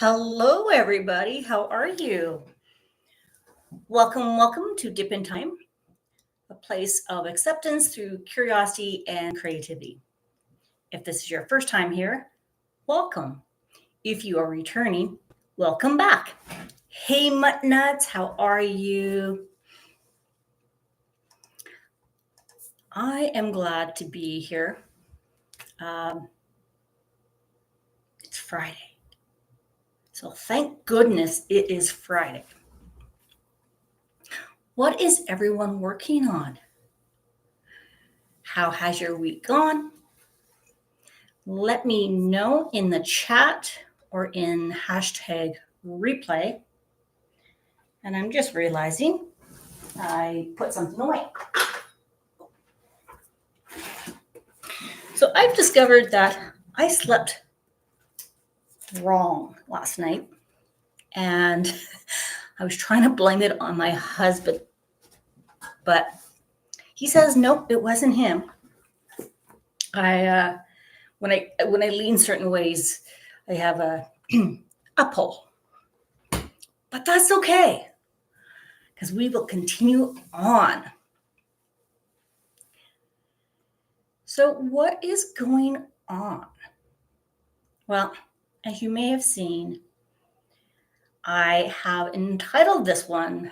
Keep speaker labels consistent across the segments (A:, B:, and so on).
A: Hello, everybody. How are you? Welcome to Dip in Time, a place of acceptance through curiosity and creativity. If this is your first time here, welcome. If you are returning, welcome back. Hey, Mutt Nuts, how are you? I am glad to be here. It's Friday. So thank goodness it is Friday. What is everyone working on? How has your week gone? Let me know in the chat or in hashtag replay. And I'm just realizing I put something away. So I've discovered that I slept wrong last night. And I was trying to blame it on my husband. But he says, nope, it wasn't him. When I lean certain ways, I have a pull. But that's okay, because we will continue on. So what is going on? Well, as you may have seen, I have entitled this one,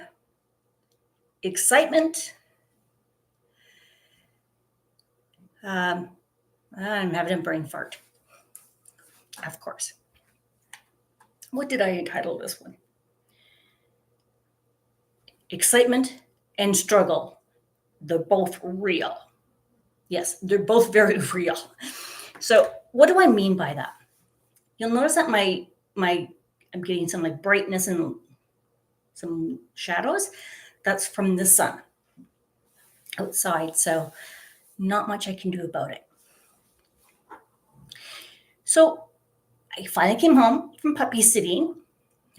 A: Excitement. I'm having a brain fart, of course. What did I entitle this one? Excitement and struggle. They're both real. Yes, they're both very real. So what do I mean by that? You'll notice that I'm getting some like brightness and some shadows. That's from the sun outside. So not much I can do about it. So I finally came home from puppy sitting.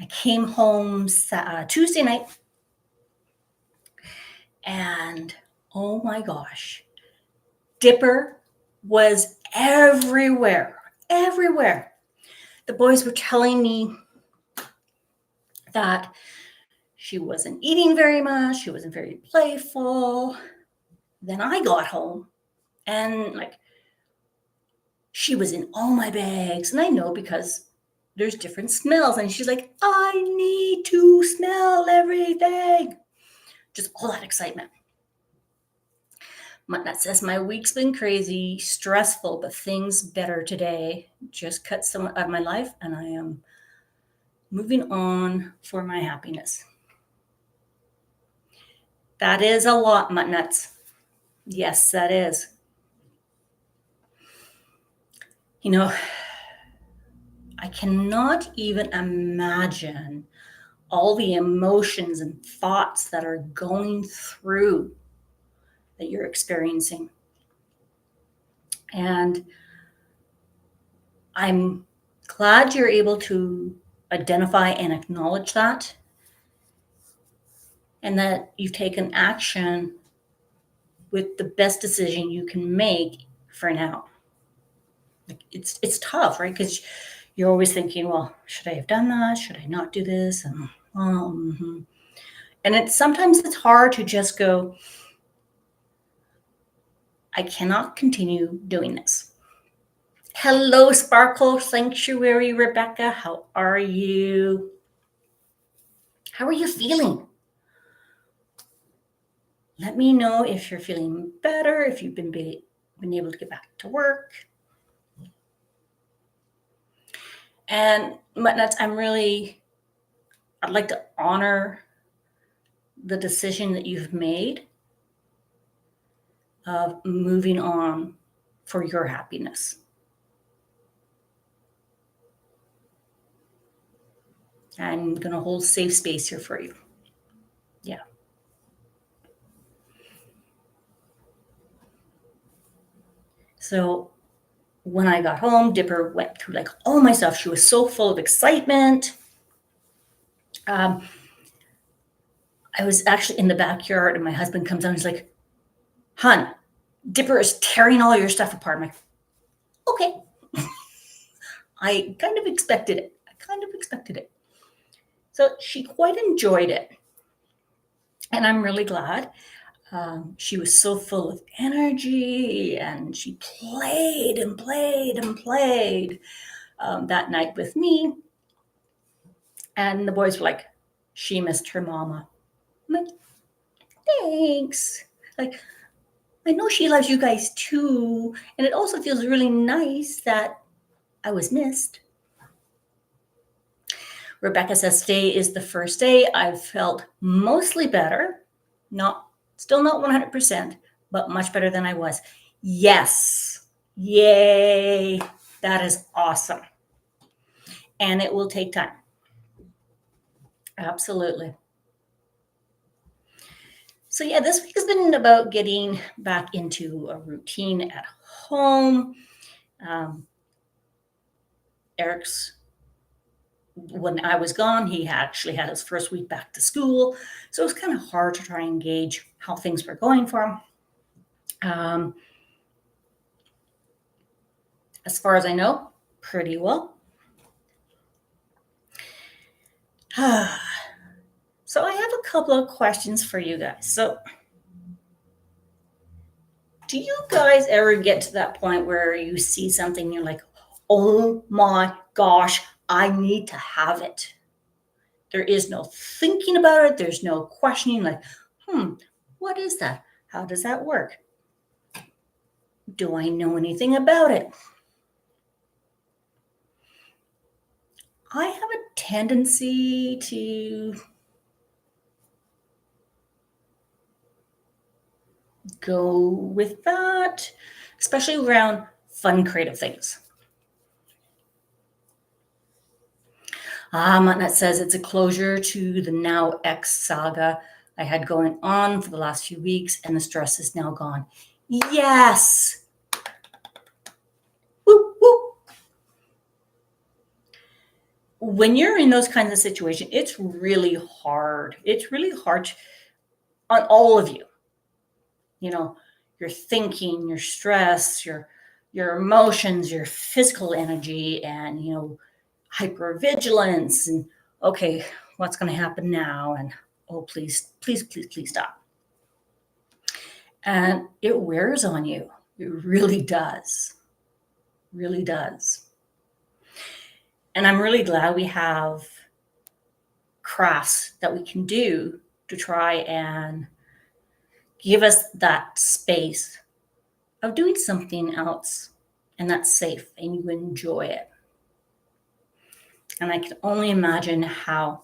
A: I came home Tuesday night. And oh my gosh, Dipper was everywhere. The boys were telling me that she wasn't eating very much. She wasn't very playful. Then I got home and she was in all my bags. And I know because there's different smells. And she's like, I need to smell everything. Just all that excitement. That says my week's been crazy, stressful, but things better today. Just cut someone out of my life and I am moving on for my happiness. That is a lot, Mutt Nuts. Yes, that is. You know, I cannot even imagine all the emotions and thoughts that are going through that you're experiencing. And I'm glad you're able to identify and acknowledge that, and that you've taken action with the best decision you can make for now. It's tough, right? Because you're always thinking, well, should I have done that? Should I not do this? And sometimes it's hard to just go, I cannot continue doing this. Hello, Sparkle Sanctuary, Rebecca. How are you? How are you feeling? Let me know if you're feeling better, if you've been able to get back to work. And Mutt Nuts, I'd like to honor the decision that you've made of moving on for your happiness. I'm going to hold safe space here for you. Yeah. So when I got home, Dipper went through all my stuff. She was so full of excitement. I was actually in the backyard and my husband comes down and he's like, Hun, Dipper is tearing all your stuff apart. I'm like, okay. I kind of expected it. kind of expected it. So she quite enjoyed it. And I'm really glad. She was so full of energy, and she played and played and played that night with me. And the boys were like, she missed her mama. I'm like, thanks. Like, I know she loves you guys too. And it also feels really nice that I was missed. Rebecca says, today is the first day I've felt mostly better. Still not 100%, but much better than I was. Yes. Yay. That is awesome. And it will take time. Absolutely. So yeah, this week has been about getting back into a routine at home. Eric's, when I was gone, he actually had his first week back to school. So it was kind of hard to try and gauge how things were going for him. As far as I know, pretty well. So I have a couple of questions for you guys. So do you guys ever get to that point where you see something and you're like, oh my gosh, I need to have it? There is no thinking about it. There's no questioning like, what is that? How does that work? Do I know anything about it? I have a tendency to go with that, especially around fun, creative things. Matnat says it's a closure to the now ex saga I had going on for the last few weeks, and the stress is now gone. Yes. Whoop, whoop. When you're in those kinds of situations, it's really hard. It's really hard on all of you. You know, your thinking, your stress, your emotions, your physical energy, and, you know, hypervigilance, and okay, what's going to happen now? And oh, please, please, please, please stop. And it wears on you. It really does. Really does. And I'm really glad we have crafts that we can do to try and give us that space of doing something else, and that's safe and you enjoy it. And I can only imagine how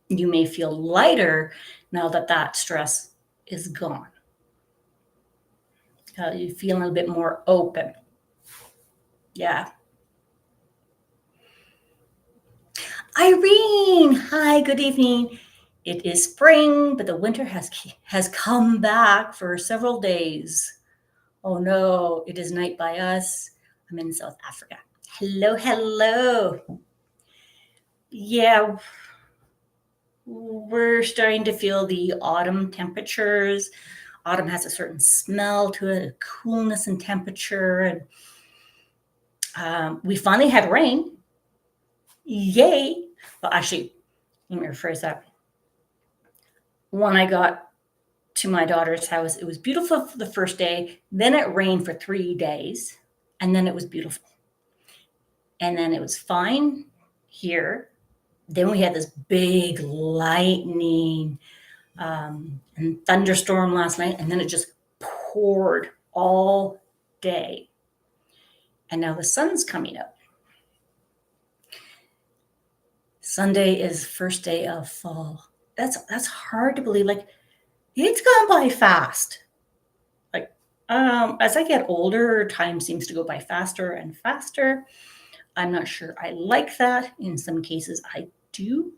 A: you may feel lighter now that that stress is gone. You feel a little bit more open. Yeah. Irene, hi, good evening. It is spring, but the winter has come back for several days. Oh no, it is night by us. I'm in South Africa. Hello, hello. Yeah, we're starting to feel the autumn temperatures. Autumn has a certain smell to it, a coolness and temperature. And we finally had rain. Yay. Well, actually, let me rephrase that. When I got to my daughter's house, it was beautiful for the first day. Then it rained for 3 days, and then it was beautiful. And then it was fine here. Then we had this big lightning and thunderstorm last night, and then it just poured all day. And now the sun's coming up. Sunday is first day of fall. That's hard to believe. Like, it's gone by fast. Like, as I get older, time seems to go by faster and faster. I'm not sure I like that. In some cases, I do,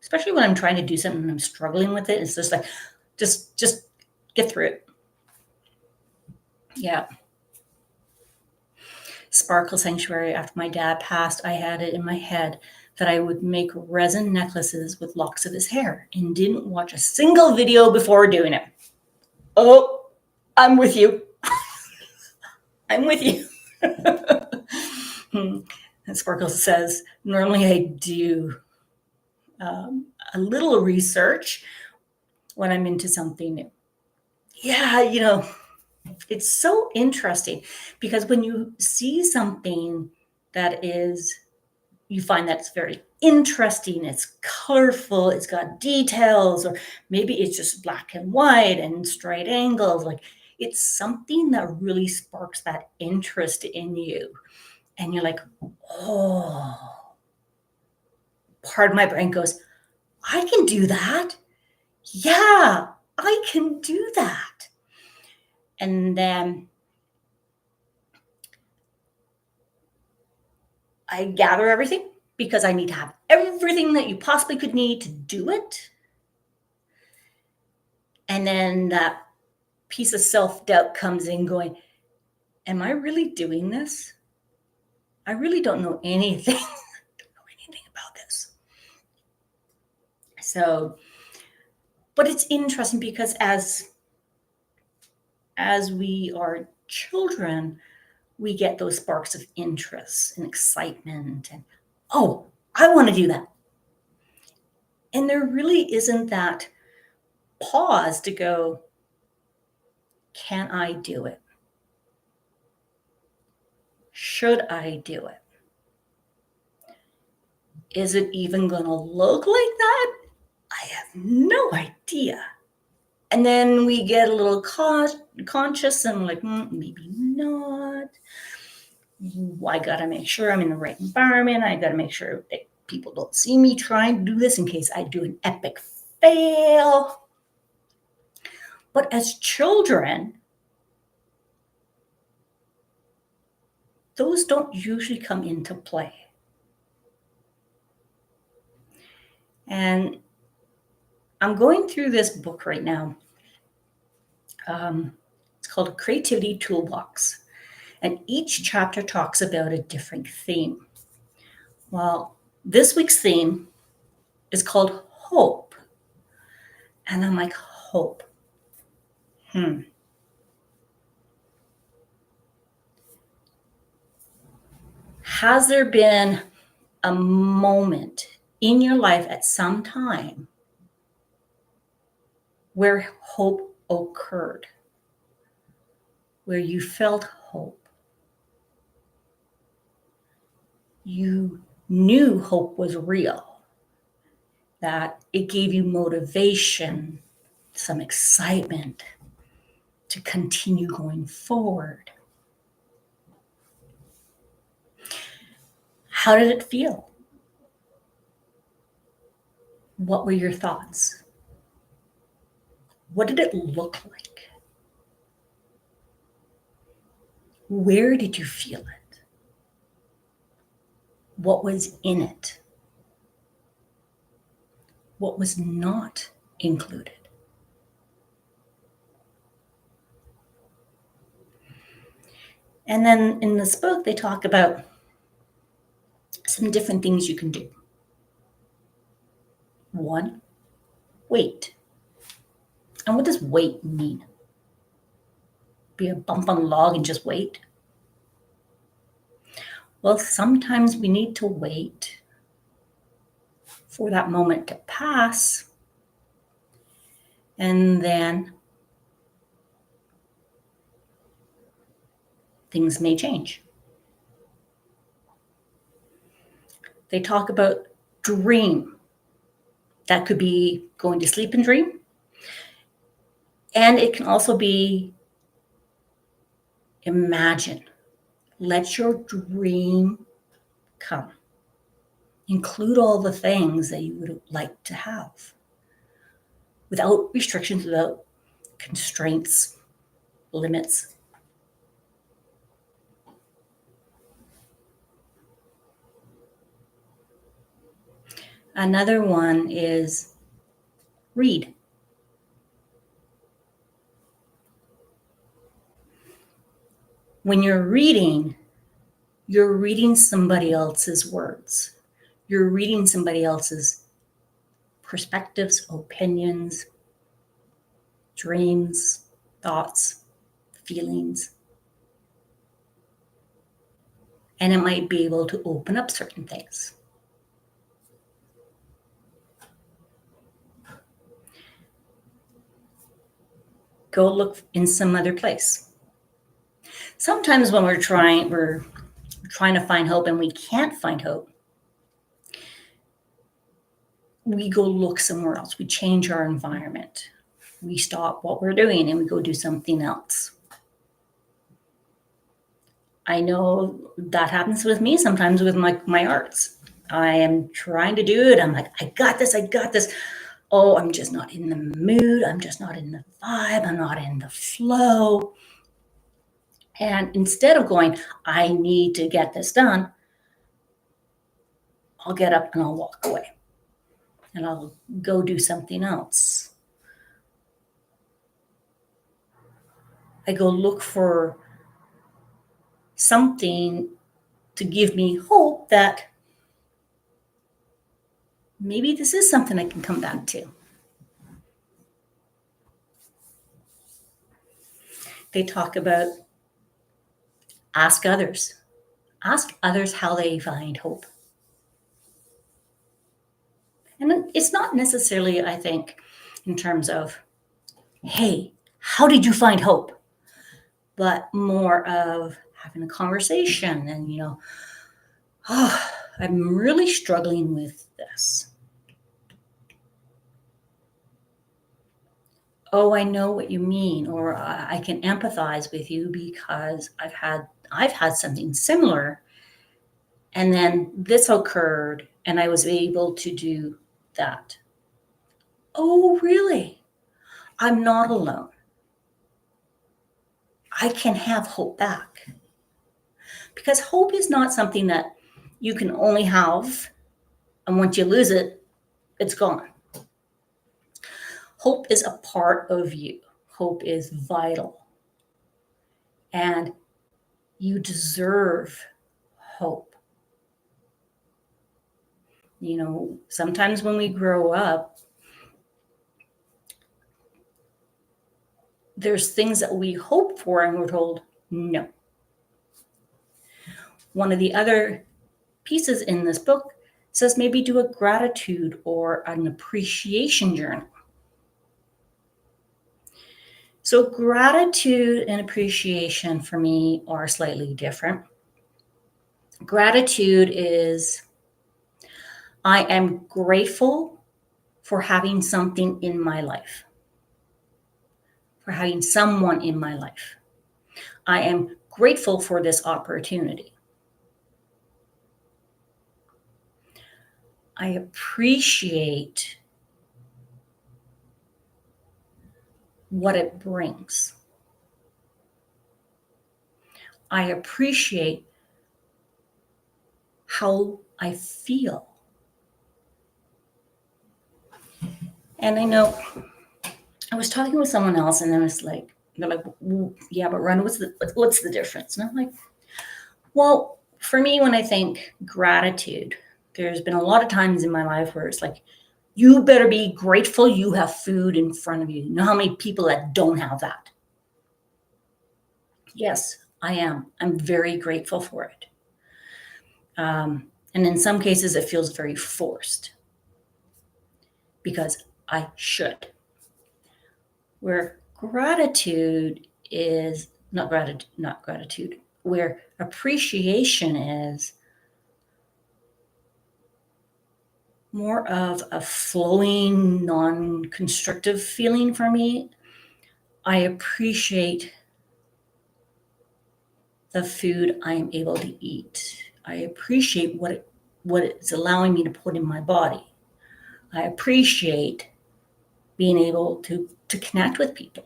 A: especially when I'm trying to do something and I'm struggling with it. It's just like, just get through it. Yeah. Sparkle Sanctuary. After my dad passed, I had it in my head that I would make resin necklaces with locks of his hair, and didn't watch a single video before doing it. Oh, I'm with you. I'm with you. And Sparkles says, normally I do a little research when I'm into something new. Yeah, it's so interesting because when you see something that you find that it's very interesting, it's colorful, it's got details, or maybe it's just black and white and straight angles. Like it's something that really sparks that interest in you. And you're like, oh, part of my brain goes, I can do that. Yeah, I can do that. And then I gather everything because I need to have everything that you possibly could need to do it. And then that piece of self-doubt comes in going, am I really doing this? I really don't know anything. I don't know anything about this. So, but it's interesting because as we are children, we get those sparks of interest and excitement and, oh, I want to do that. And there really isn't that pause to go, can I do it? Should I do it? Is it even going to look like that? I have no idea. And then we get a little conscious and like, maybe not. I got to make sure I'm in the right environment. I got to make sure that people don't see me trying to do this in case I do an epic fail. But as children, those don't usually come into play. And I'm going through this book right now. It's called Creativity Toolbox. And each chapter talks about a different theme. Well, this week's theme is called hope. And I'm like, hope. Has there been a moment in your life at some time where hope occurred, where you felt hope? You knew hope was real, that it gave you motivation, some excitement to continue going forward. How did it feel? What were your thoughts? What did it look like? Where did you feel it? What was in it? What was not included? And then in this book, they talk about some different things you can do. One, wait. And what does wait mean? Be a bump on a log and just wait? Well, sometimes we need to wait for that moment to pass, and then things may change. They talk about dream. That could be going to sleep and dream. And it can also be imagine. Let your dream come. Include all the things that you would like to have without restrictions, without constraints, limits. Another one is read. When you're reading somebody else's words. You're reading somebody else's perspectives, opinions, dreams, thoughts, feelings. and it might be able to open up certain things. Go look in some other place. Sometimes when we're trying to find hope and we can't find hope, we go look somewhere else. We change our environment. We stop what we're doing and we go do something else. I know that happens with me sometimes with my arts. I am trying to do it. I'm like, I got this. Oh, I'm just not in the mood. I'm just not in the vibe. I'm not in the flow. And instead of going, I need to get this done, I'll get up and I'll walk away. And I'll go do something else. I go look for something to give me hope that maybe this is something I can come back to. They talk about ask others. Ask others how they find hope. And it's not necessarily, I think, in terms of, hey, how did you find hope? But more of having a conversation and, oh, I'm really struggling with this. Oh, I know what you mean, or I can empathize with you because I've had something similar, and then this occurred, and I was able to do that. Oh, really? I'm not alone. I can have hope back. Because hope is not something that you can only have, and once you lose it, it's gone. Hope is a part of you. Hope is vital. And you deserve hope. Sometimes when we grow up, there's things that we hope for and we're told no. One of the other pieces in this book says maybe do a gratitude or an appreciation journal. So gratitude and appreciation for me are slightly different. Gratitude is, I am grateful for having something in my life, for having someone in my life. I am grateful for this opportunity. I appreciate what it brings. I appreciate how I feel. And I know I was talking with someone else and they're like, well, yeah, but Rhonda, what's the difference? And I'm like, well, for me, when I think gratitude, there's been a lot of times in my life where it's like, you better be grateful you have food in front of you. You know how many people that don't have that? Yes, I am. I'm very grateful for it. And in some cases, it feels very forced because I should. Where gratitude is not gratitude, where appreciation is more of a flowing, non-constrictive feeling for me. I appreciate the food I am able to eat. I appreciate what it's allowing me to put in my body. I appreciate being able to connect with people.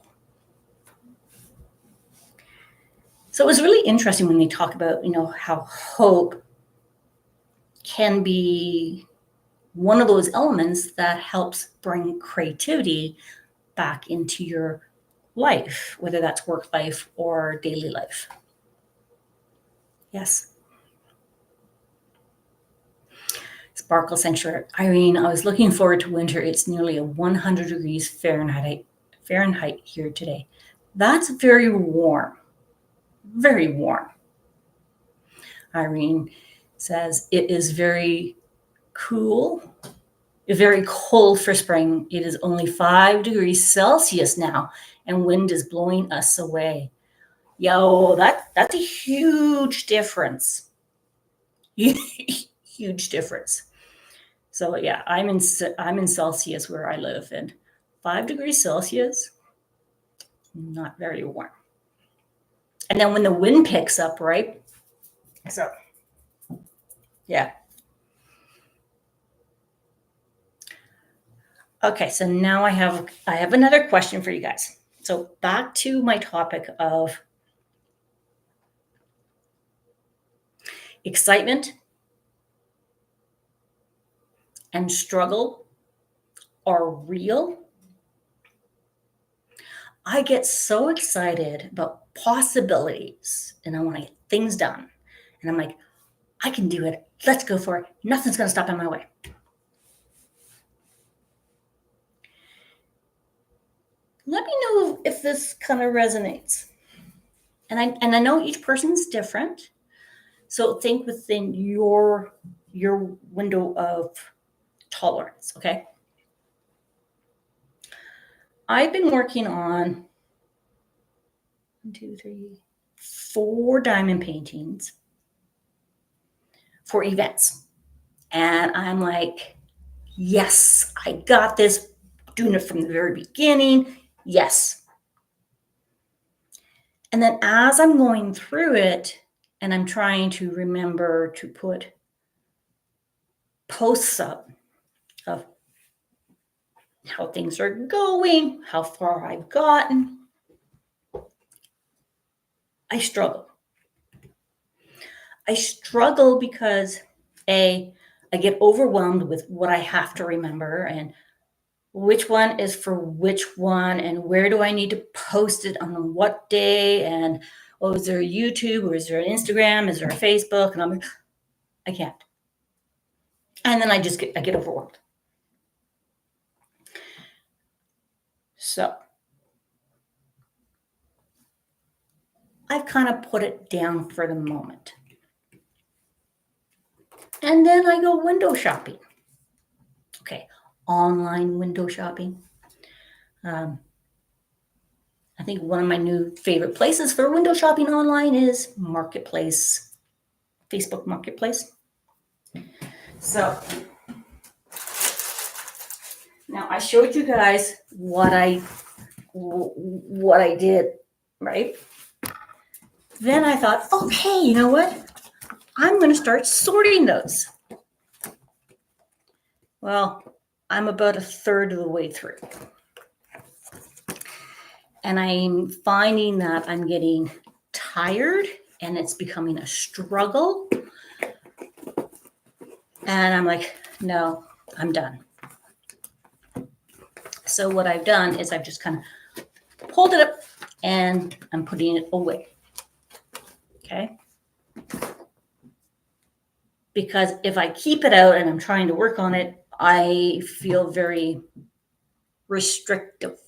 A: So it was really interesting when they talk about, how hope can be one of those elements that helps bring creativity back into your life, whether that's work life or daily life. Yes. Sparkle Sanctuary. Irene, I was looking forward to winter. It's nearly 100 degrees Fahrenheit here today. That's very warm. Very warm. Irene says, it is very cold for spring. It is only 5 degrees Celsius now, and wind is blowing us away. Yo, that's a huge difference. Huge difference. So yeah, I'm in Celsius where I live, and 5 degrees Celsius, not very warm. And then when the wind picks up, right? So yeah. Okay, so now I have another question for you guys. So back to my topic of excitement and struggle are real. I get so excited about possibilities and I want to get things done. And I'm like, I can do it. Let's go for it. Nothing's going to stop in my way. Let me know if this kind of resonates. And I know each person's different. So think within your window of tolerance, okay? I've been working on 1, 2, 3, 4 diamond paintings for events. And I'm like, yes, I got this. Doing it from the very beginning. Yes. And then as I'm going through it and I'm trying to remember to put posts up of how things are going, how far I've gotten, I struggle. I struggle because I get overwhelmed with what I have to remember and which one is for which one and where do I need to post it on what day and is there a YouTube or is there an Instagram? Is there a Facebook? And I'm like, I can't. And then I get overwhelmed. So I've kind of put it down for the moment. And then I go window shopping. Okay, online window shopping. I think one of my new favorite places for window shopping online is Marketplace, Facebook Marketplace. So now I showed you guys what I did, right? Then I thought, okay, you know what? I'm going to start sorting those. Well, I'm about a third of the way through. And I'm finding that I'm getting tired and it's becoming a struggle. And I'm like, no, I'm done. So what I've done is I've just kind of pulled it up and I'm putting it away. Okay. Because if I keep it out and I'm trying to work on it, I feel very restrictive.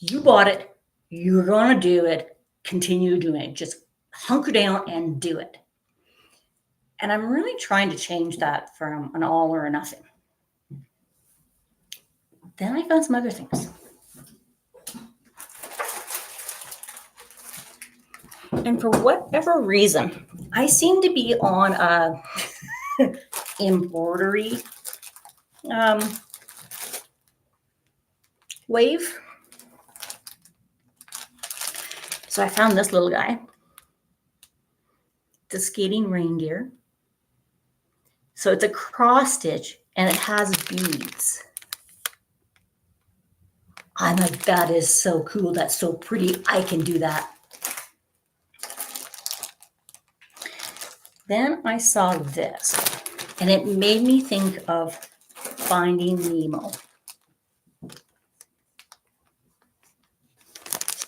A: You bought it, you're going to do it, continue doing it. Just hunker down and do it. And I'm really trying to change that from an all or a nothing. Then I found some other things. And for whatever reason, I seem to be on a embroidery wave. So I found this little guy, the skating reindeer. So it's a cross stitch and it has beads. I'm like, that is so cool. That's so pretty. I can do that. Then I saw this and it made me think of Finding Nemo.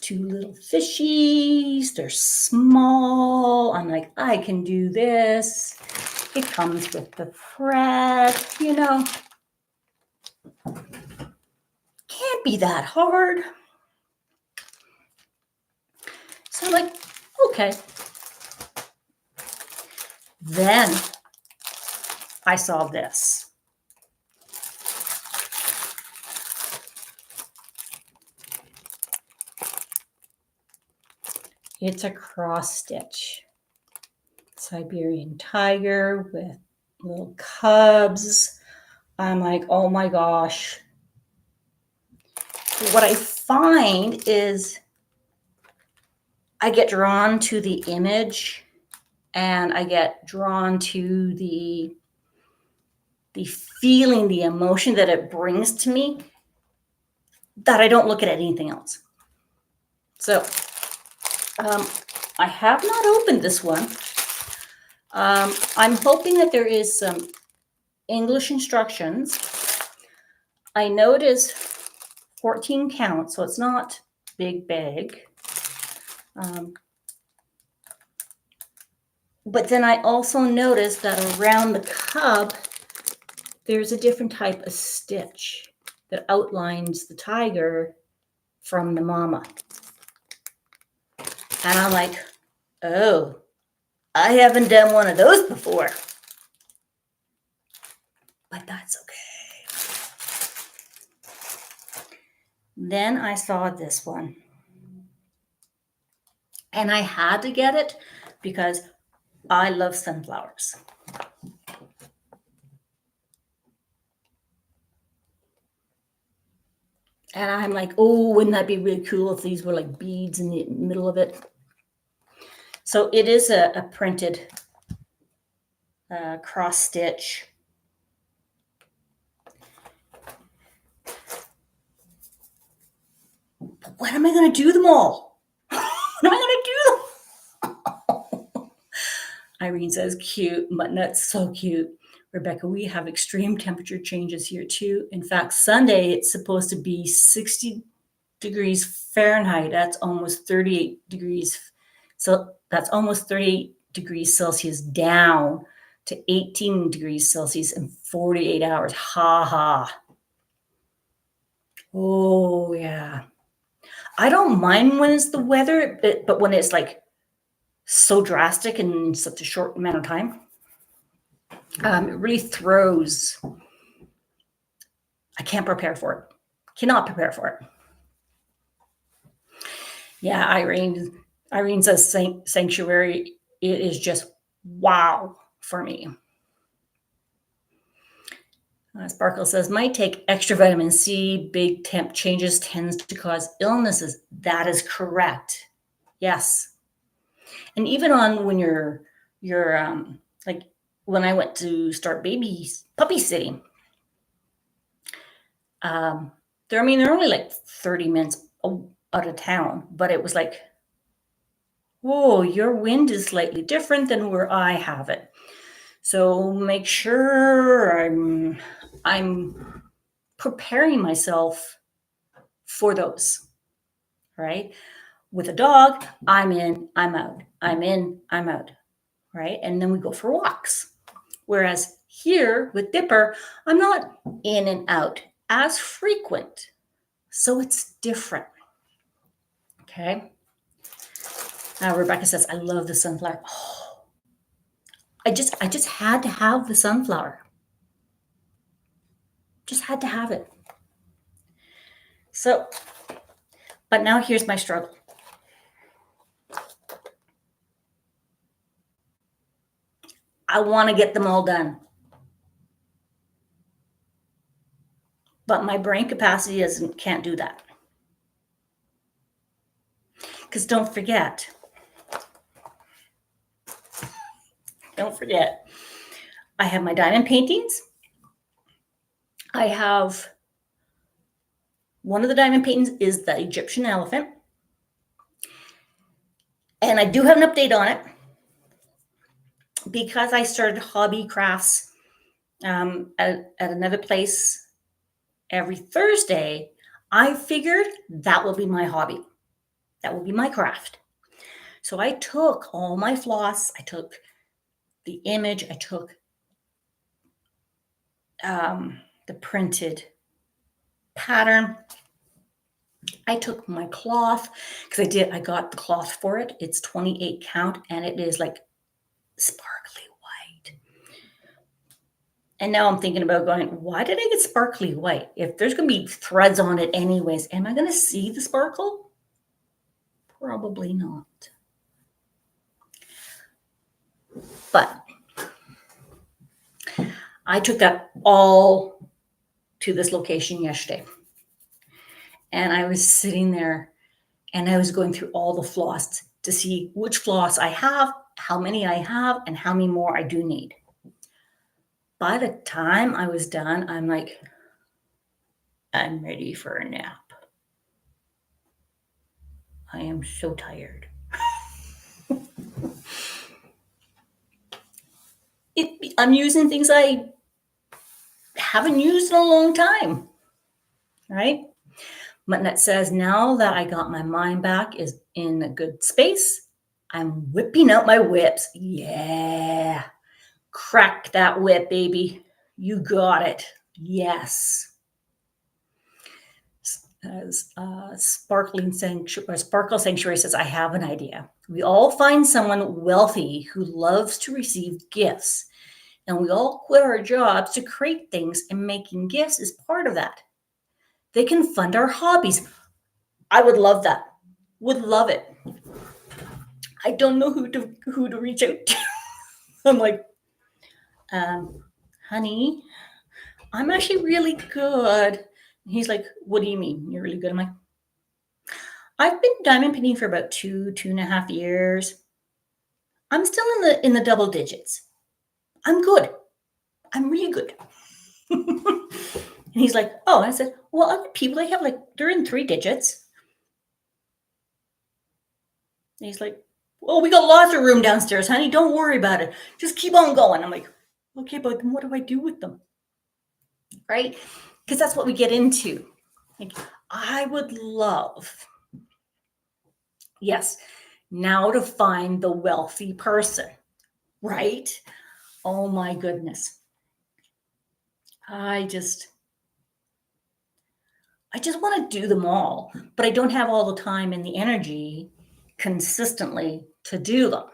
A: Two little fishies. They're small. I'm like, I can do this. It comes with the thread, you know. Can't be that hard. So I'm like, okay. Then I saw this. It's a cross stitch. Siberian tiger with little cubs. I'm like, oh my gosh. What I find is I get drawn to the image and I get drawn to the feeling, the emotion that it brings to me, that I don't look at anything else. So I have not opened this one. I'm hoping that there is some English instructions. I noticed 14 count, so it's not big. But then I also noticed that around the cub, there's a different type of stitch that outlines the tiger from the mama. And I'm like, oh, I haven't done one of those before. But that's okay. Then I saw this one. And I had to get it because I love sunflowers. And I'm like, oh, wouldn't that be really cool if these were like beads in the middle of it? So it is a printed cross stitch. But when am I going to do them all? When am I going to do them? Irene says, cute. That's so cute. Rebecca, we have extreme temperature changes here too. In fact, Sunday, it's supposed to be 60 degrees Fahrenheit. That's almost 38 degrees. So that's almost 38 degrees Celsius down to 18 degrees Celsius in 48 hours. Ha ha. Oh, yeah. I don't mind when it's the weather, but when it's like so drastic in such a short amount of time, it really throws. I can't prepare for it. Cannot prepare for it. Yeah, Irene says Sanctuary. It is just wow for me. Sparkle says, might take extra vitamin C. Big temp changes tends to cause illnesses. That is correct. Yes. And even on when you're like when I went to start puppy sitting, they're only like 30 minutes out of town, but it was like, oh, your wind is slightly different than where I have it. So make sure I'm preparing myself for those, right? With a dog, I'm in, I'm out. I'm in, I'm out, right? And then we go for walks. Whereas here with Dipper, I'm not in and out as frequent. So it's different. Okay. Rebecca says, I love the sunflower. Oh, I just had to have the sunflower. Just had to have it. So, but now here's my struggle. I want to get them all done. But my brain capacity can't do that. Because don't forget, I have my diamond paintings. I have one of the diamond paintings is the Egyptian elephant. And I do have an update on it because I started hobby crafts at another place every Thursday. I figured that will be my hobby. That will be my craft. So I took all my floss. I took the image. I took the printed pattern. I took my cloth because I got the cloth for it. It's 28 count and it is like sparkly And now I'm thinking about going, why did I get sparkly white? If there's going to be threads on it anyways, am I going to see the sparkle? Probably not. But I took that all to this location yesterday. And I was sitting there and I was going through all the floss to see which floss I have, how many I have, and how many more I do need. By the time I was done, I'm like, I'm ready for a nap. I am so tired. I'm using things I haven't used in a long time, right? But that says now that I got my mind back is in a good space, I'm whipping out my whips. Yeah. Crack that whip, baby. You got it. Yes. As Sparkle Sanctuary says, I have an idea. We all find someone wealthy who loves to receive gifts, and we all quit our jobs to create things, and making gifts is part of that. They can fund our hobbies. I would love that. Would love it. I don't know who to reach out to. I'm like, honey, I'm actually really good. He's like, what do you mean? You're really good? I'm like, I've been diamond painting for about 2.5 years. I'm still in the double digits. I'm good. I'm really good. And he's like, oh, I said, well, other people, they have they're in 3 digits. And he's like, well, we got lots of room downstairs, honey. Don't worry about it. Just keep on going. I'm like, okay, but what do I do with them? Right? Because that's what we get into. Like, I would love, yes, now to find the wealthy person, right? Oh my goodness. I just want to do them all, but I don't have all the time and the energy consistently to do them.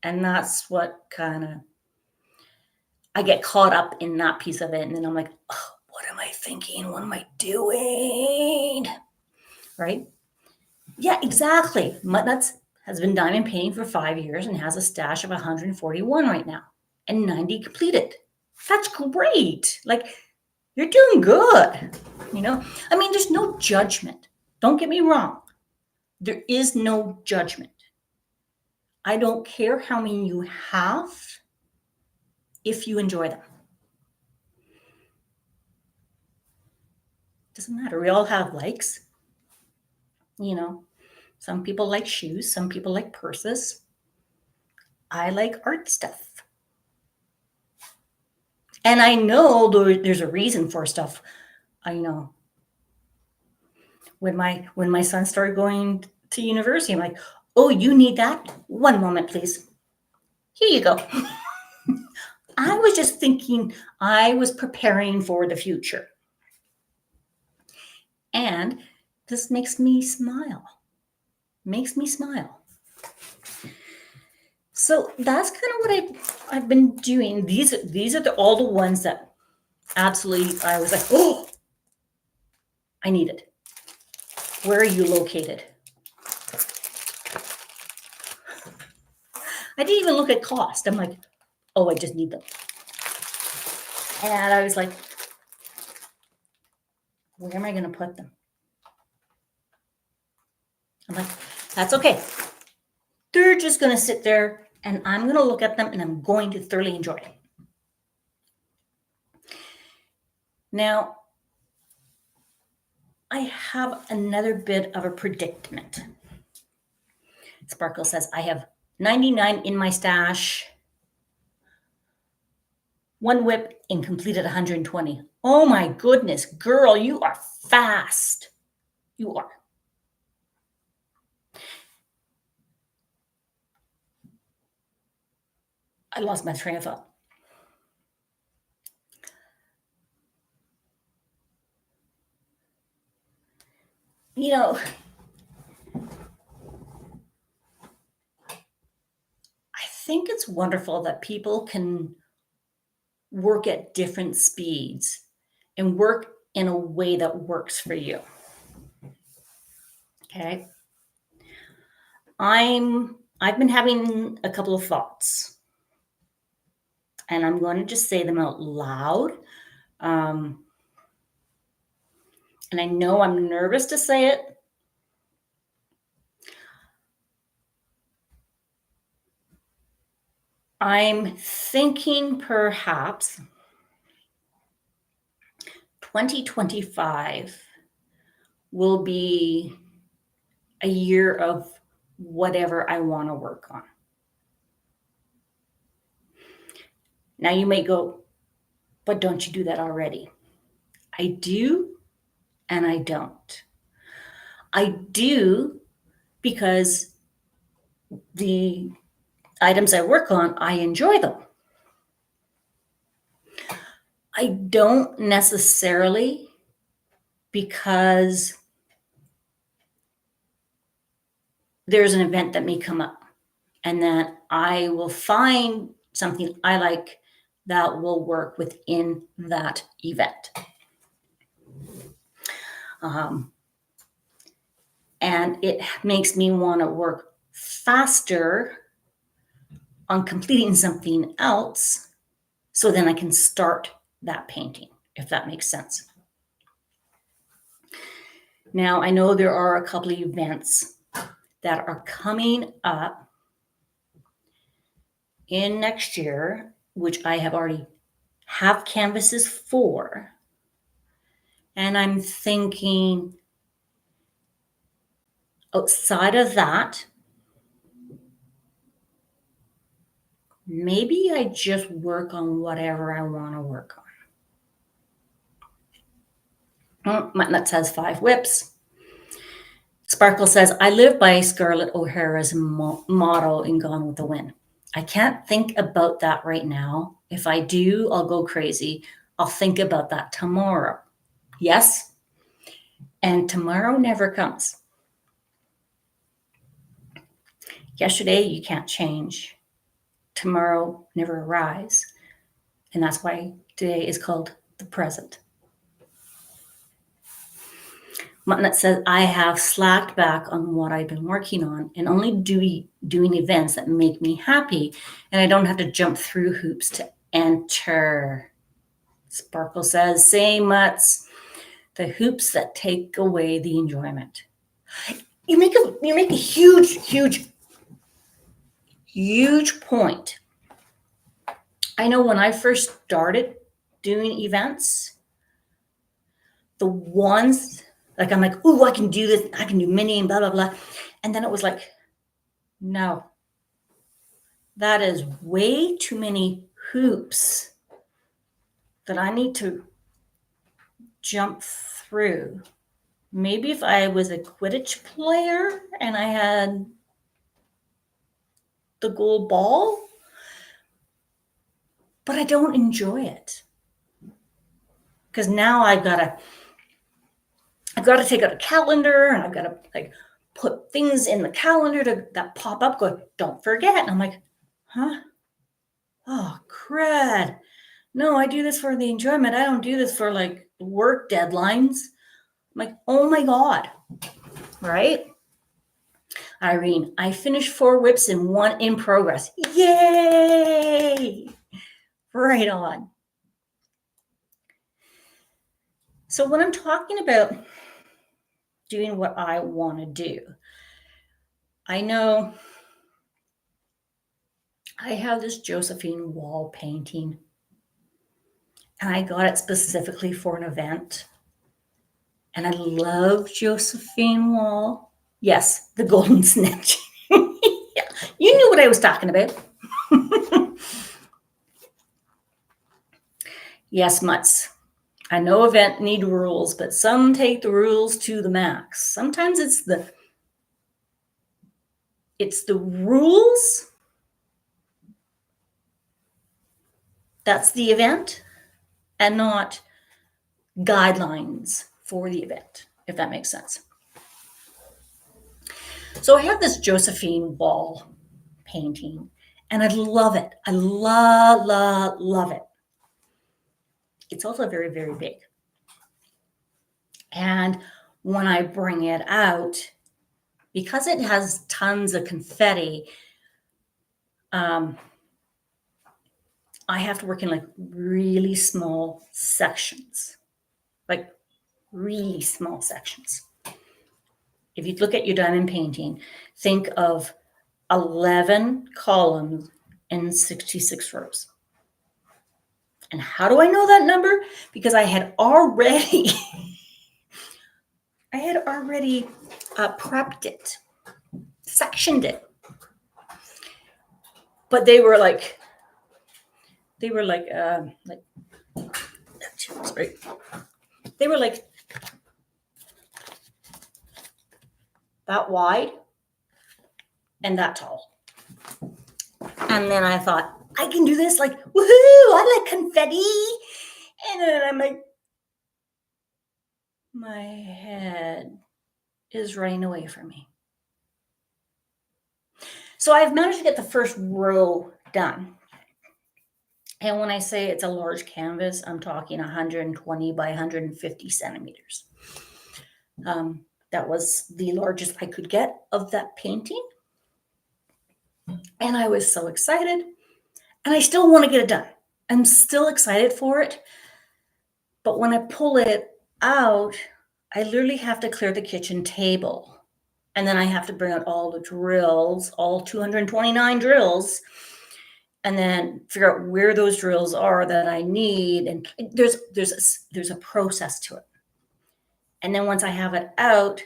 A: And that's what I get caught up in that piece of it. And then I'm like, oh, what am I thinking? What am I doing? Right? Yeah, exactly. Mutnuts has been diamond painting for 5 years and has a stash of 141 right now and 90 completed. That's great. You're doing good. I mean, there's no judgment. Don't get me wrong. There is no judgment. I don't care how many you have if you enjoy them. Doesn't matter. We all have likes. Some people like shoes. Some people like purses. I like art stuff. And I know there's a reason for stuff. I know. When my son started going to university, I'm like, oh, you need that? One moment, please. Here you go. I was just thinking I was preparing for the future. And this makes me smile. So that's kind of what I've been doing. These are all the ones that absolutely I was like, oh, I need it. Where are you located? I didn't even look at cost. I'm like, oh, I just need them. And I was like, where am I going to put them? I'm like, that's okay. They're just going to sit there and I'm going to look at them and I'm going to thoroughly enjoy it. Now, I have another bit of a predicament. Sparkle says, I have 99 in my stash, 1 whip, and completed 120. Oh my goodness, girl, you are fast. You are. I lost my train of thought. I think it's wonderful that people can work at different speeds and work in a way that works for you. Okay. I've been having a couple of thoughts, and I'm going to just say them out loud. And I know I'm nervous to say it. I'm thinking perhaps 2025 will be a year of whatever I want to work on. Now you may go, but don't you do that already? I do, and I don't. I do because the items I work on, I enjoy them. I don't necessarily because there's an event that may come up and that I will find something I like that will work within that event. And it makes me want to work faster on completing something else so then I can start that painting, if that makes sense. Now, I know there are a couple of events that are coming up in next year, which I have already have canvases for. And I'm thinking outside of that, maybe I just work on whatever I want to work on. My nut has 5 whips. Sparkle says, I live by Scarlett O'Hara's motto in Gone with the Wind. I can't think about that right now. If I do, I'll go crazy. I'll think about that tomorrow. Yes. And tomorrow never comes. Yesterday, you can't change. Tomorrow never arrives. And that's why today is called the present. Mutnut says, I have slacked back on what I've been working on and only doing events that make me happy, and I don't have to jump through hoops to enter. Sparkle says, same Mutts, the hoops that take away the enjoyment. You make a huge point. I know when I first started doing events, the ones like I'm like, oh, I can do this, I can do mini and blah, blah, blah. And then it was like, no, that is way too many hoops that I need to jump through. Maybe if I was a Quidditch player and I had the gold ball, but I don't enjoy it. Because now I've got to take out a calendar and I've got to like put things in the calendar that pop up, go, don't forget. And I'm like, huh? Oh, crud. No, I do this for the enjoyment. I don't do this for like work deadlines. I'm like, oh my God. Right? Irene, I finished 4 whips and 1 in progress. Yay! Right on. So when I'm talking about doing what I want to do, I know I have this Josephine wall painting, and I got it specifically for an event. And I love Josephine Wall. Yes, the golden snitch. Yeah, you knew what I was talking about. Yes, Mutts. I know event need rules, but some take the rules to the max. Sometimes it's the rules that's the event and not guidelines for the event, if that makes sense. So I have this Josephine wall painting and I love it. I love it. it's also very, very big. And when I bring it out, because it has tons of confetti, I have to work in like really small sections, like really small sections. If you look at your diamond painting, think of 11 columns and 66 rows. And how do I know that number? Because I had already prepped it, sectioned it. But they were like that wide and that tall. And then I thought, I can do this, like, woohoo, I like confetti. And then I'm like, my head is running away from me. So I've managed to get the first row done. And when I say it's a large canvas, I'm talking 120 by 150 centimeters. That was the largest I could get of that painting. And I was so excited. And I still want to get it done. I'm still excited for it. But when I pull it out, I literally have to clear the kitchen table. And then I have to bring out all the drills, all 229 drills, and then figure out where those drills are that I need. And there's a process to it. And then once I have it out,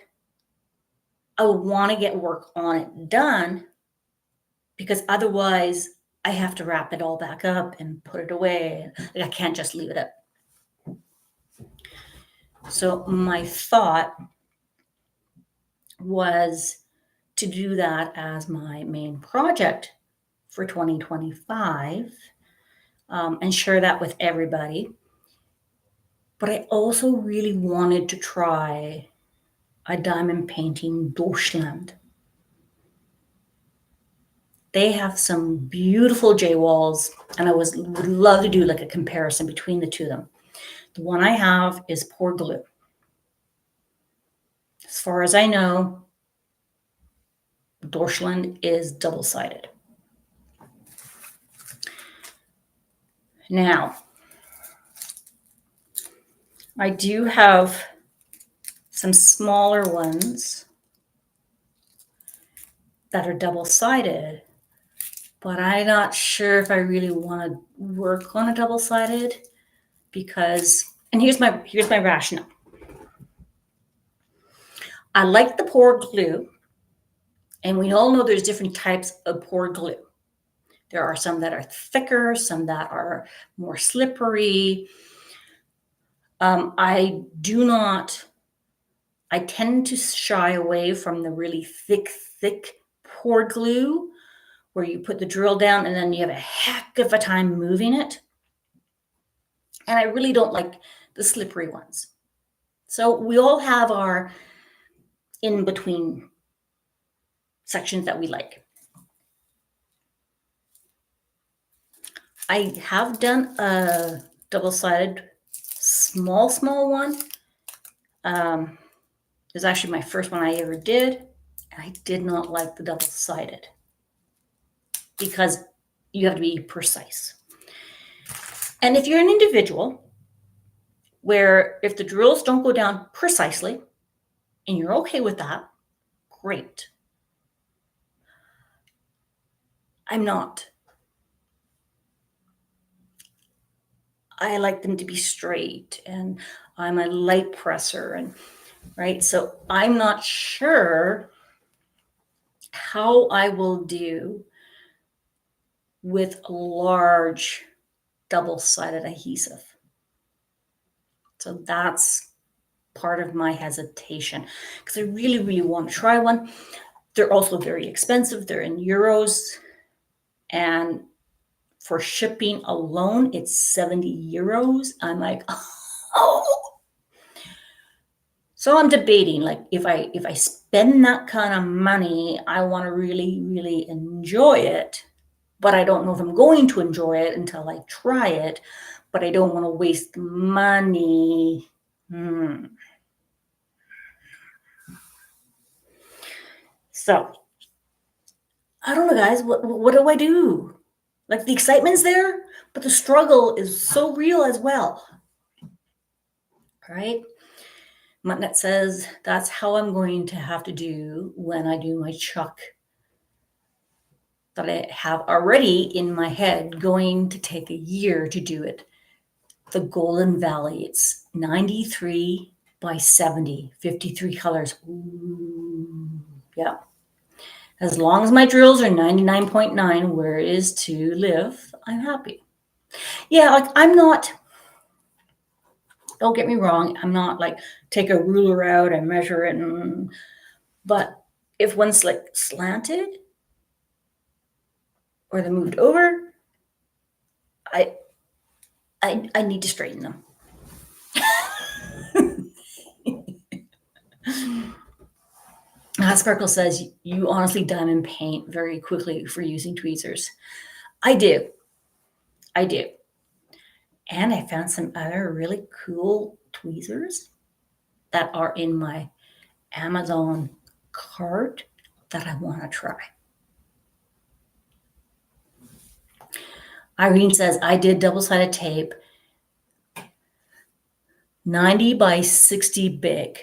A: I would want to get work on it done, because otherwise I have to wrap it all back up and put it away. I can't just leave it up. So my thought was to do that as my main project for 2025, and share that with everybody. But I also really wanted to try a diamond painting Deutschland. They have some beautiful J walls, and I would love to do like a comparison between the two of them. The one I have is poured glue. As far as I know, Deutschland is double-sided. Now, I do have some smaller ones that are double-sided, but I'm not sure if I really want to work on a double-sided, because, and here's my rationale. I like the poured glue, and we all know there's different types of poured glue. There are some that are thicker, some that are more slippery. I tend to shy away from the really thick poured glue, where you put the drill down and then you have a heck of a time moving it. And I really don't like the slippery ones. So we all have our in-between sections that we like. I have done a double-sided small one. It was actually my first one I ever did. And I did not like the double-sided, because you have to be precise. And if you're an individual where if the drills don't go down precisely and you're okay with that, great. I'm not. I like them to be straight, and I'm a light presser, and right. So I'm not sure how I will do with large double-sided adhesive. So that's part of my hesitation, because I really, really want to try one. They're also very expensive. They're in euros, and for shipping alone, it's 70 euros. I'm like, oh. So I'm debating, like, if I spend that kind of money, I want to really, really enjoy it, but I don't know if I'm going to enjoy it until I try it. but I don't want to waste money. So I don't know, guys. What do I do? Like, the excitement's there, but the struggle is so real as well. Right? Mutnet says that's how I'm going to have to do when I do my chuck that I have already in my head, going to take a year to do it. The Golden Valley, it's 93 by 70, 53 colors. Ooh, yeah. As long as my drills are 99.9 where it is to live, I'm happy. Yeah, like, I'm not, don't get me wrong, I'm not like take a ruler out and measure it, but if one's like slanted or they're moved over, I need to straighten them. Sparkle says, you honestly diamond paint very quickly for using tweezers. I do. And I found some other really cool tweezers that are in my Amazon cart that I want to try. Irene says, I did double-sided tape, 90 by 60 big.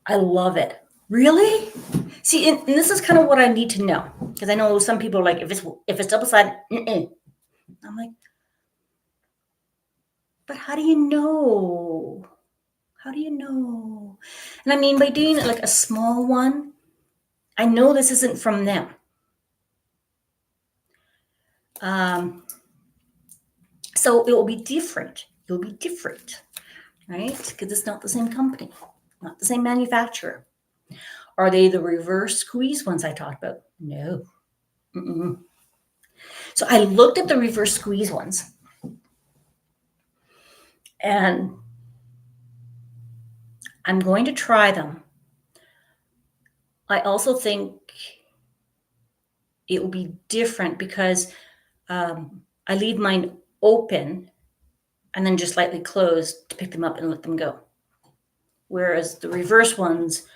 A: I love it. Really? See, and this is kind of what I need to know, because I know some people are like, if it's double-sided, I'm like, but how do you know? How do you know? And I mean, by doing like a small one, I know this isn't from them. So it will be different. It'll be different, right? Because it's not the same company, not the same manufacturer. Are they the reverse squeeze ones I talked about? No. So I looked at the reverse squeeze ones, and I'm going to try them. I also think it will be different because I leave mine open and then just slightly closed to pick them up and let them go. Whereas the reverse ones,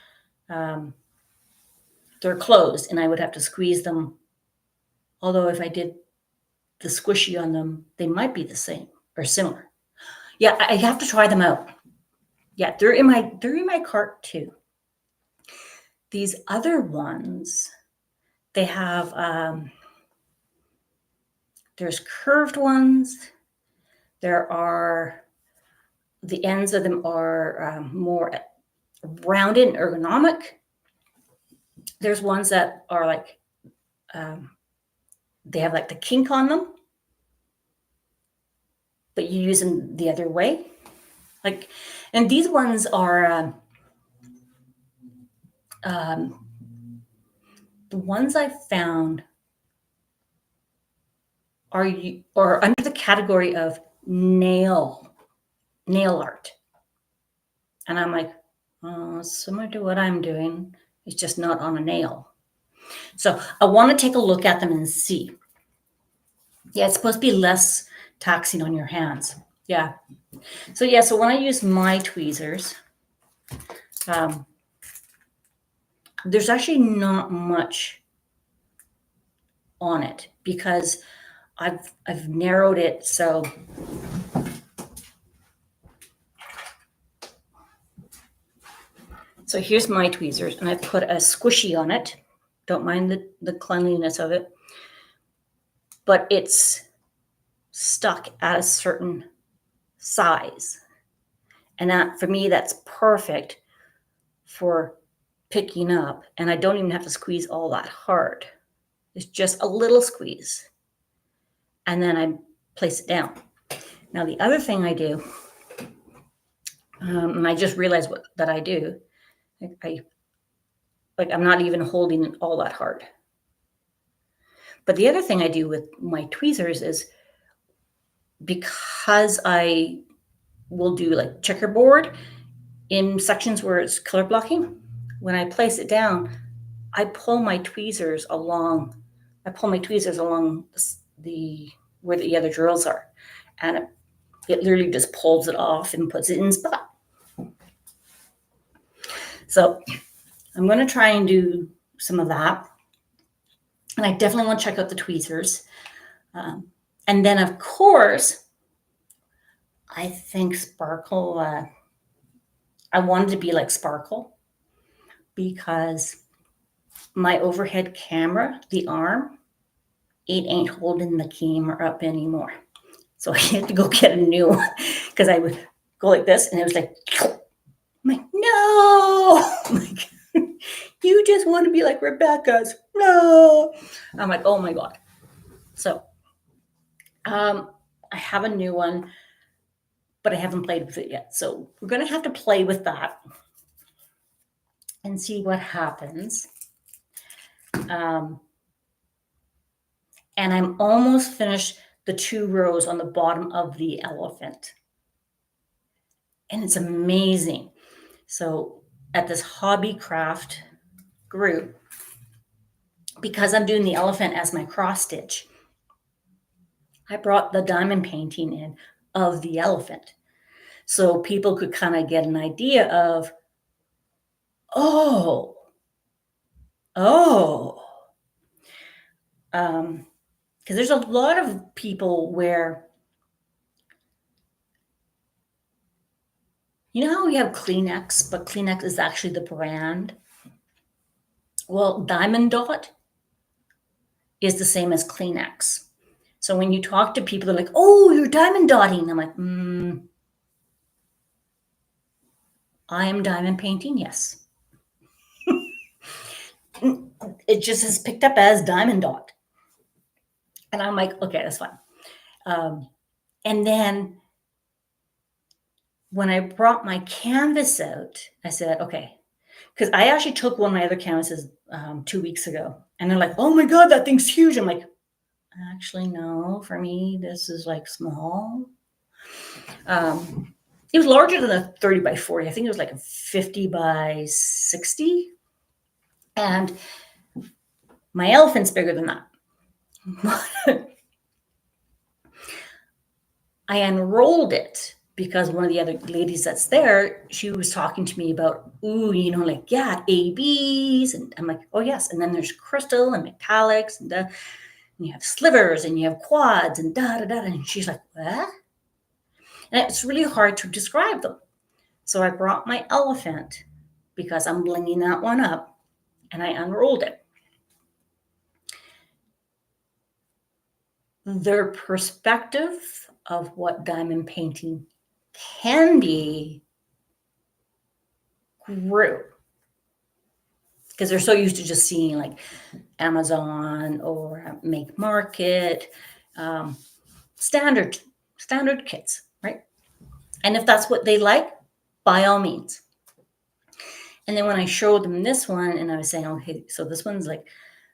A: they're closed and I would have to squeeze them. Although if I did the squishy on them, they might be the same or similar. Yeah, I have to try them out. Yeah, they're in my cart too. These other ones, they have, there's curved ones. There are, the ends of them are more rounded and ergonomic. There's ones that are like, they have like the kink on them, but you use them the other way. Like, and these ones are, the ones I found are under the category of nail art. And I'm like, similar to what I'm doing, it's just not on a nail. So I want to take a look at them and see. Yeah, it's supposed to be less taxing on your hands. Yeah. So when I use my tweezers, there's actually not much on it because I've narrowed it. So here's my tweezers, and I put a squishy on it. Don't mind the cleanliness of it, but it's stuck at a certain size. And that, for me, that's perfect for picking up. And I don't even have to squeeze all that hard. It's just a little squeeze. And then I place it down. Now, the other thing I do, and I just realized that I do, I'm not even holding it all that hard. But the other thing I do with my tweezers is, because I will do like checkerboard in sections where it's color blocking, when I place it down, I pull my tweezers along the where the other drills are, and It literally just pulls it off and puts it in spot. So I'm going to try and do some of that. And I definitely want to check out the tweezers. And then, of course, I think Sparkle, I wanted to be like Sparkle because my overhead camera, the arm, it ain't holding the camera up anymore. So I had to go get a new one because I would go like this and it was like, I'm like, no. I'm like, you just want to be like Rebecca's. No. I'm like, oh my God. So I have a new one, but I haven't played with it yet. So we're going to have to play with that and see what happens. And I'm almost finished the 2 rows on the bottom of the elephant. And it's amazing. So at this hobby craft group, because I'm doing the elephant as my cross stitch, I brought the diamond painting in of the elephant. So people could kind of get an idea of, because there's a lot of people where, you know how we have Kleenex, but Kleenex is actually the brand? Well, Diamond Dot is the same as Kleenex. So when you talk to people, they're like, oh, you're diamond dotting. I'm like, I am diamond painting, yes. It just is picked up as Diamond Dot. And I'm like, okay, that's fine. And then when I brought my canvas out, I said, okay, because I actually took one of my other canvases 2 weeks ago. And they're like, oh my God, that thing's huge. I'm like, actually, no, for me, this is like small. It was larger than a 30 by 40. I think it was like a 50 by 60. And my elephant's bigger than that. I unrolled it because one of the other ladies that's there, she was talking to me about, like, yeah, ABs. And I'm like, oh, yes. And then there's crystal and metallics and you have slivers and you have quads and da-da-da. And she's like, what? And it's really hard to describe them. So I brought my elephant because I'm blinging that one up and I unrolled it. Their perspective of what diamond painting can be grew because they're so used to just seeing like Amazon or Make Market, standard kits, right? And if that's what they like, by all means. And then when I showed them this one and I was saying, okay, so this one's like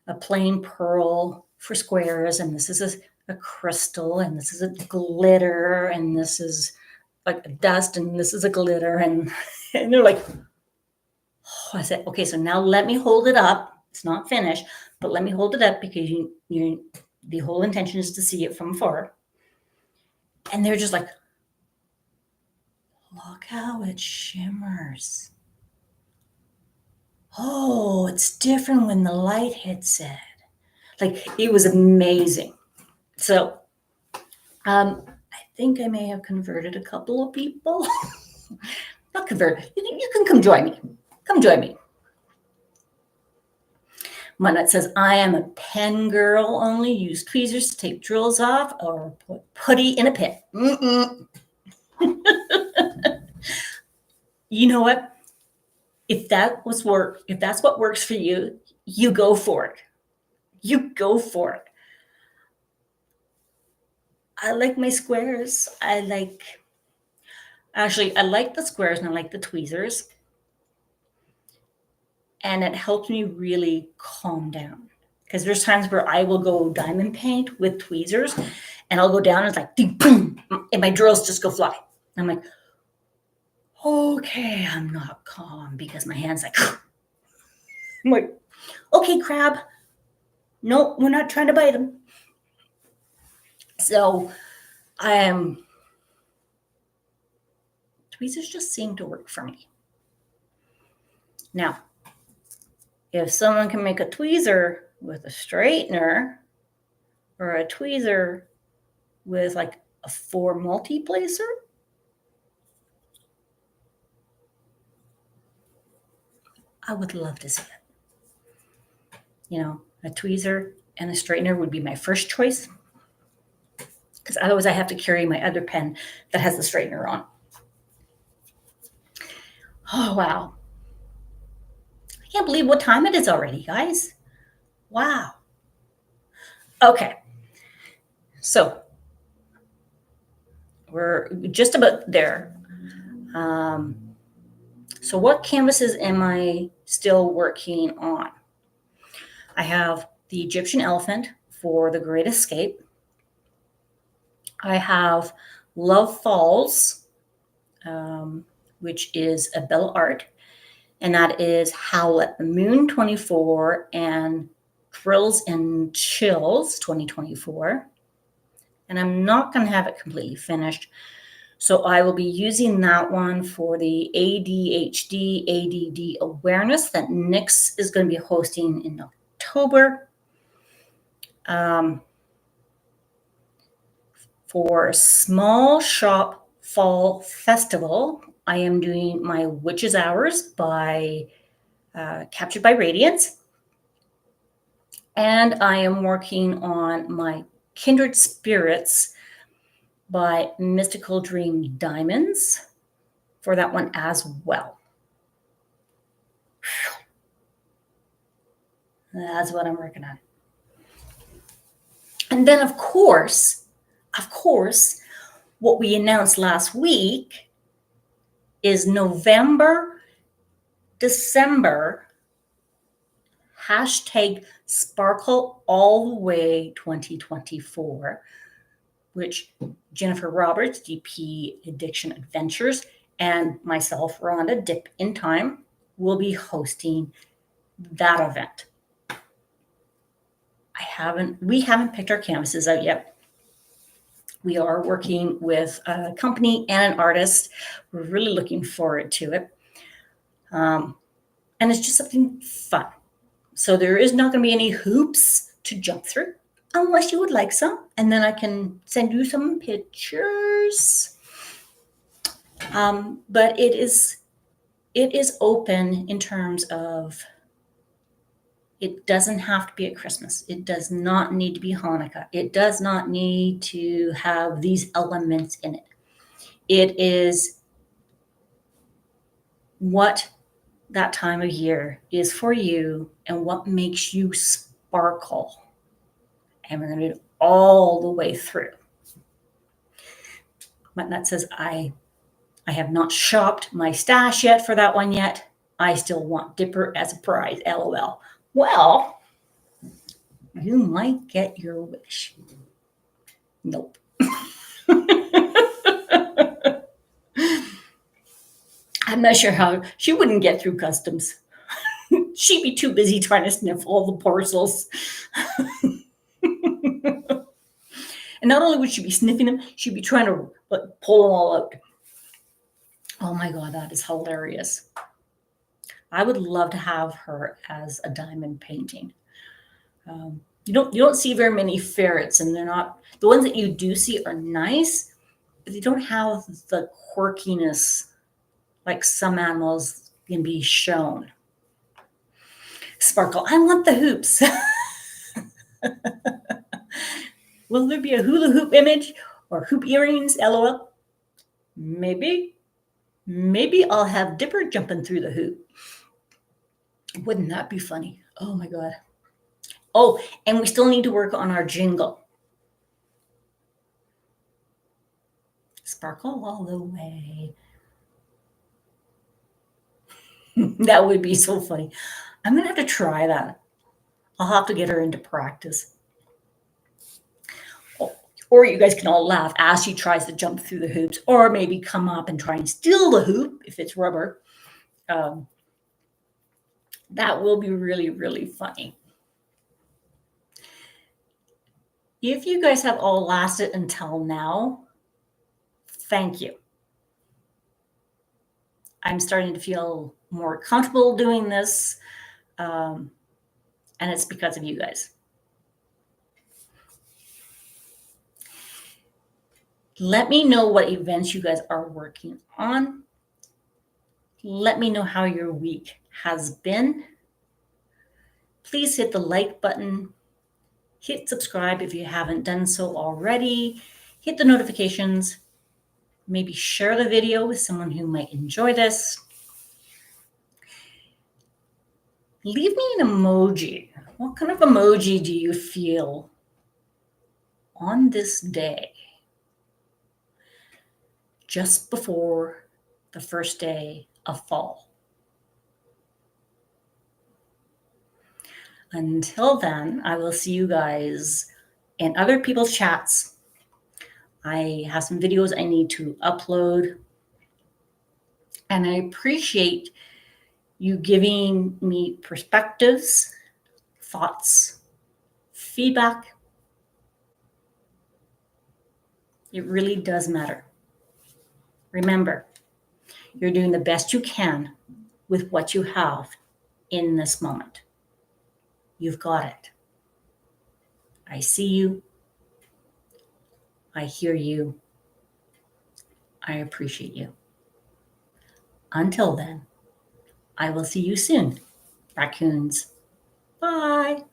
A: a plain pearl for squares, and this is a crystal, and this is a glitter, and this is like a dust, and this is a glitter, and they're like, oh, I said, okay, so now let me hold it up. It's not finished, but let me hold it up because the whole intention is to see it from far. And they're just like, look how it shimmers. Oh, it's different when the light hits it. Like, it was amazing. So I think I may have converted a couple of people. Not converted. You can come join me. Come join me. One that says, I am a pen girl only. Use tweezers to take drills off or put putty in a pen. You know what? If that's what works for you, you go for it. You go for it. I like my squares. I like the squares and I like the tweezers. And it helps me really calm down. Because there's times where I will go diamond paint with tweezers and I'll go down and it's like, ding, boom, and my drills just go fly. I'm like, okay, I'm not calm because my hand's like, I'm like, okay, crab. No, we're not trying to bite him. So I am Tweezers just seem to work for me. Now, if someone can make a tweezer with a straightener or a tweezer with like a 4 multiplacer, I would love to see it. You know, a tweezer and a straightener would be my first choice, because otherwise I have to carry my other pen that has the straightener on. Oh, wow. I can't believe what time it is already, guys. Wow. Okay. So we're just about there. So what canvases am I still working on? I have the Egyptian elephant for The Great Escape. I have Love Falls, which is a Bella Art, and that is Howl at the Moon 24 and Thrills and Chills 2024. And I'm not going to have it completely finished. So I will be using that one for the ADHD, ADD awareness that Nix is going to be hosting in October. For Small Shop Fall Festival, I am doing my Witches Hours by Captured by Radiance. And I am working on my Kindred Spirits by Mystical Dream Diamonds for that one as well. That's what I'm working on. And then, of course, what we announced last week is November, December, #Sparkle All the Way 2024, which Jennifer Roberts, DP Addiction Adventures, and myself, Rhonda, Dip in Time, will be hosting that event. We haven't picked our canvases out yet. We are working with a company and an artist. We're really looking forward to it. And it's just something fun. So there is not going to be any hoops to jump through, unless you would like some. And then I can send you some pictures. But it is open in terms of, it doesn't have to be at Christmas. It does not need to be Hanukkah. It does not need to have these elements in it. It is what that time of year is for you and what makes you sparkle. And we're going to do it all the way through. But that says I have not shopped my stash yet for that one yet. I still want Dipper as a prize, LOL. Well, you might get your wish. Nope. I'm not sure how. She wouldn't get through customs. She'd be too busy trying to sniff all the parcels. And not only would she be sniffing them, she'd be trying to pull them all out. Oh my God, that is hilarious. I would love to have her as a diamond painting. You don't see very many ferrets, and they're not, the ones that you do see are nice, but they don't have the quirkiness like some animals can be shown. Sparkle, I want the hoops. Will there be a hula hoop image or hoop earrings? LOL. Maybe I'll have Dipper jumping through the hoop. Wouldn't that be funny? Oh my God. Oh, and we still need to work on our jingle. Sparkle all the way. That would be so funny. I'm going to have to try that. I'll have to get her into practice. Or you guys can all laugh as she tries to jump through the hoops, or maybe come up and try and steal the hoop if it's rubber. That will be really, really funny. If you guys have all lasted until now, thank you. I'm starting to feel more comfortable doing this. And it's because of you guys. Let me know what events you guys are working on. Let me know how your week has been. Please hit the like button. Hit subscribe if you haven't done so already. Hit the notifications. Maybe share the video with someone who might enjoy this. Leave me an emoji. What kind of emoji do you feel on this day, just before the first day of fall? Until then, I will see you guys in other people's chats. I have some videos I need to upload, and I appreciate you giving me perspectives, thoughts, feedback. It really does matter. Remember, you're doing the best you can with what you have in this moment. You've got it. I see you. I hear you. I appreciate you. Until then, I will see you soon, raccoons. Bye.